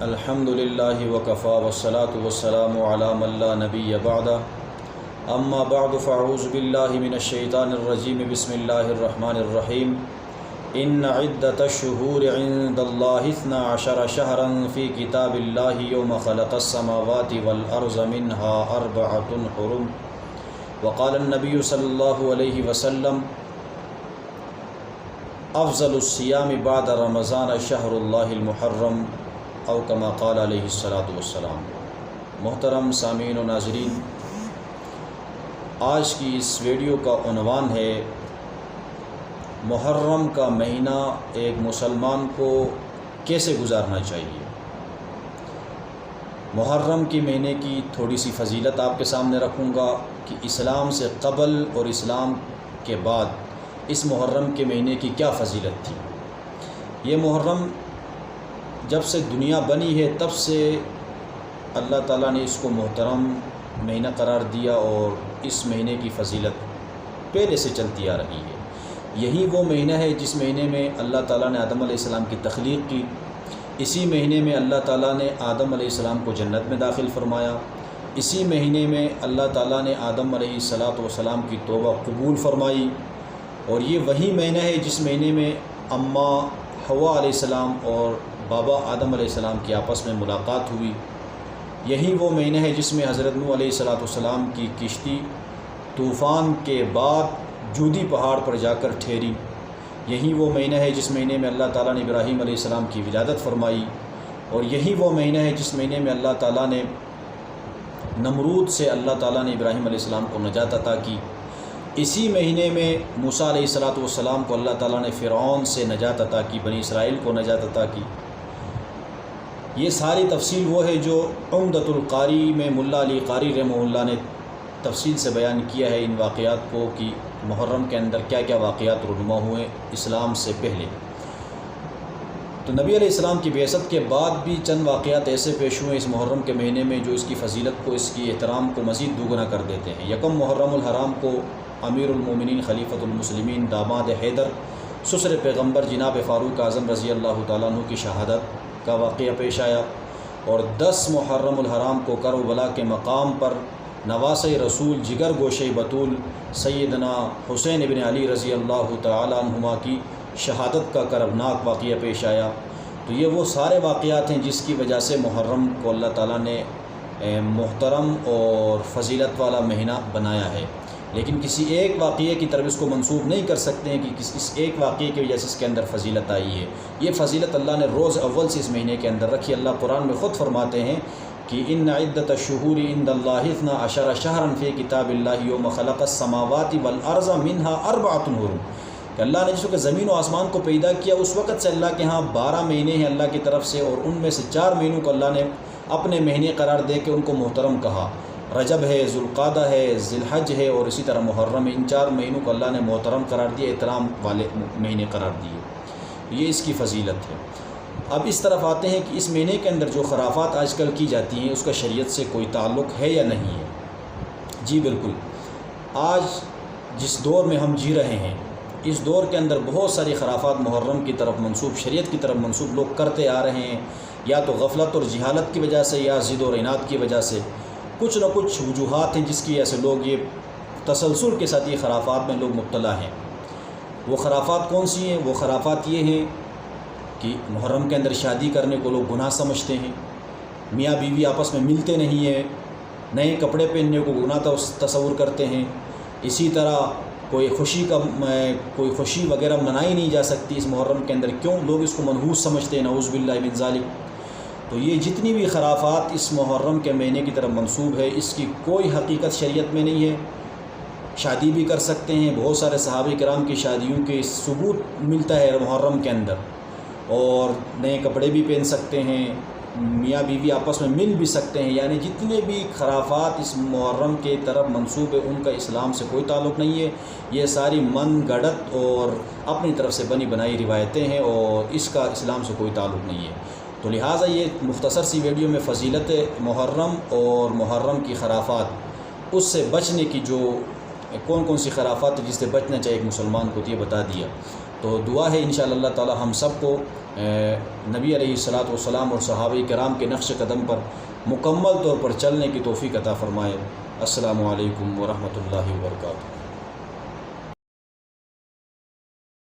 الحمد للہ وکفا والصلاة والسلام علی من لا نبی بعدہ اما بعد فاعوذ باللہ من الشیطان الرجیم بسم اللہ الرحمن الرحیم ان عدۃ الشہور عند اللہ 12 شہرا فی کتاب اللہ یوم خلق السماوات والارض منها 4 حرم وقال النبی صلی اللہ علیہ وسلم افضل الصیام بعد رمضان شہر اللہ المحرم او کما قال علیہ الصلاۃ والسلام۔ محترم سامعین و ناظرین، آج کی اس ویڈیو کا عنوان ہے محرم کا مہینہ ایک مسلمان کو کیسے گزارنا چاہیے۔ محرم کے مہینے کی تھوڑی سی فضیلت آپ کے سامنے رکھوں گا کہ اسلام سے قبل اور اسلام کے بعد اس محرم کے مہینے کی کیا فضیلت تھی۔ یہ محرم جب سے دنیا بنی ہے تب سے اللہ تعالیٰ نے اس کو محترم مہینہ قرار دیا اور اس مہینے کی فضیلت پہلے سے چلتی آ رہی ہے۔ یہی وہ مہینہ ہے جس مہینے میں اللہ تعالیٰ نے آدم علیہ السلام کی تخلیق کی، اسی مہینے میں اللہ تعالیٰ نے آدم علیہ السلام کو جنت میں داخل فرمایا، اسی مہینے میں اللہ تعالیٰ نے آدم علیہ السلام کی توبہ قبول فرمائی، اور یہ وہی مہینہ ہے جس مہینے میں اماں حوا علیہ السلام اور بابا آدم علیہ السلام کی آپس میں ملاقات ہوئی۔ یہی وہ مہینہ ہے جس میں حضرت نوح علیہ السلام کی کشتی طوفان کے بعد جودی پہاڑ پر جا کر ٹھہری۔ یہی وہ مہینہ ہے جس مہینے میں اللہ تعالیٰ نے ابراہیم علیہ السلام کی ولادت فرمائی، اور یہی وہ مہینہ ہے جس مہینے میں اللہ تعالیٰ نے نمرود سے اللہ تعالیٰ نے ابراہیم علیہ السلام کو نجات عطا کی۔ اسی مہینے میں موسیٰ علیہ السلام کو اللہ تعالیٰ نے فرعون سے نجات عطا کی، بنی اسرائیل کو نجات عطا کی۔ یہ ساری تفصیل وہ ہے جو عمدۃ القاری میں ملا علی قاری رحمہ اللہ نے تفصیل سے بیان کیا ہے ان واقعات کو، کہ محرم کے اندر کیا کیا واقعات رونما ہوئے اسلام سے پہلے۔ تو نبی علیہ السلام کی بعثت کے بعد بھی چند واقعات ایسے پیش ہوئے اس محرم کے مہینے میں جو اس کی فضیلت کو، اس کی احترام کو مزید دوگنا کر دیتے ہیں۔ یکم محرم الحرام کو امیر المومنین خلیفۃ المسلمین داماد حیدر سسر پیغمبر جناب فاروق اعظم رضی اللہ تعالیٰ عنہ کی شہادت کا واقعہ پیش آیا، اور 10 محرم الحرام کو کربلا کے مقام پر نواسۂ رسول جگر گوشہ بطول سیدنا حسین ابن علی رضی اللہ تعالیٰ عنہما کی شہادت کا کربناک واقعہ پیش آیا۔ تو یہ وہ سارے واقعات ہیں جس کی وجہ سے محرم کو اللہ تعالیٰ نے محترم اور فضیلت والا مہینہ بنایا ہے، لیکن کسی ایک واقعے کی طرف اس کو منسوب نہیں کر سکتے ہیں کہ اس ایک واقعے کی وجہ سے اس کے اندر فضیلت آئی ہے۔ یہ فضیلت اللہ نے روز اول سے اس مہینے کے اندر رکھی۔ اللہ قرآن میں خود فرماتے ہیں کہ ان عدۃ الشہور عند اللہ 12 شہرا فی کتاب اللہ یوم خلق السماوات والارض منها 4 حرم، کہ اللہ نے جس وقت زمین و آسمان کو پیدا کیا اس وقت سے اللہ کے ہاں 12 مہینے ہیں اللہ کی طرف سے، اور ان میں سے 4 مہینوں کو اللہ نے اپنے مہینے قرار دے کے ان کو محترم کہا۔ رجب ہے، ذوالقعدہ ہے، ذی الحج ہے، اور اسی طرح محرم ہے۔ ان 4 مہینوں کو اللہ نے محترم قرار دیا، احترام والے مہینے قرار دیے۔ یہ اس کی فضیلت ہے۔ اب اس طرف آتے ہیں کہ اس مہینے کے اندر جو خرافات آج کل کی جاتی ہیں اس کا شریعت سے کوئی تعلق ہے یا نہیں ہے۔ جی بالکل، آج جس دور میں ہم جی رہے ہیں اس دور کے اندر بہت ساری خرافات محرم کی طرف منسوب، شریعت کی طرف منسوب لوگ کرتے آ رہے ہیں، یا تو غفلت اور جہالت کی وجہ سے یا ضد و عناد کی وجہ سے۔ کچھ نہ کچھ وجوہات ہیں جس کی وجہ سے لوگ یہ تسلسل کے ساتھ یہ خرافات میں لوگ مبتلا ہیں۔ وہ خرافات کون سی ہیں؟ وہ خرافات یہ ہیں کہ محرم کے اندر شادی کرنے کو لوگ گناہ سمجھتے ہیں، میاں بیوی آپس میں ملتے نہیں ہیں، نئے کپڑے پہننے کو گناہ تصور کرتے ہیں، اسی طرح کوئی خوشی وغیرہ منائی نہیں جا سکتی اس محرم کے اندر، کیوں؟ لوگ اس کو منحوس سمجھتے ہیں، نعوذ باللہ من ذالک۔ تو یہ جتنی بھی خرافات اس محرم کے مہینے کی طرف منسوب ہے اس کی کوئی حقیقت شریعت میں نہیں ہے۔ شادی بھی کر سکتے ہیں، بہت سارے صحابہ کرام کی شادیوں کے ثبوت ملتا ہے محرم کے اندر، اور نئے کپڑے بھی پہن سکتے ہیں، میاں بیوی آپس میں مل بھی سکتے ہیں۔ یعنی جتنے بھی خرافات اس محرم کے طرف منسوب ہے ان کا اسلام سے کوئی تعلق نہیں ہے۔ یہ ساری من گھڑت اور اپنی طرف سے بنی بنائی روایتیں ہیں، اور اس کا اسلام سے کوئی تعلق نہیں ہے۔ تو لہٰذا یہ مختصر سی ویڈیو میں فضیلت محرم اور محرم کی خرافات، اس سے بچنے کی جو کون کون سی خرافات جس سے بچنا چاہیے ایک مسلمان کو، یہ بتا دیا۔ تو دعا ہے انشاءاللہ اللہ تعالی ہم سب کو نبی علیہ الصلوۃ والسلام اور صحابہ کرام کے نقش قدم پر مکمل طور پر چلنے کی توفیق عطا فرمائے۔ السلام علیکم ورحمۃ اللہ وبرکاتہ۔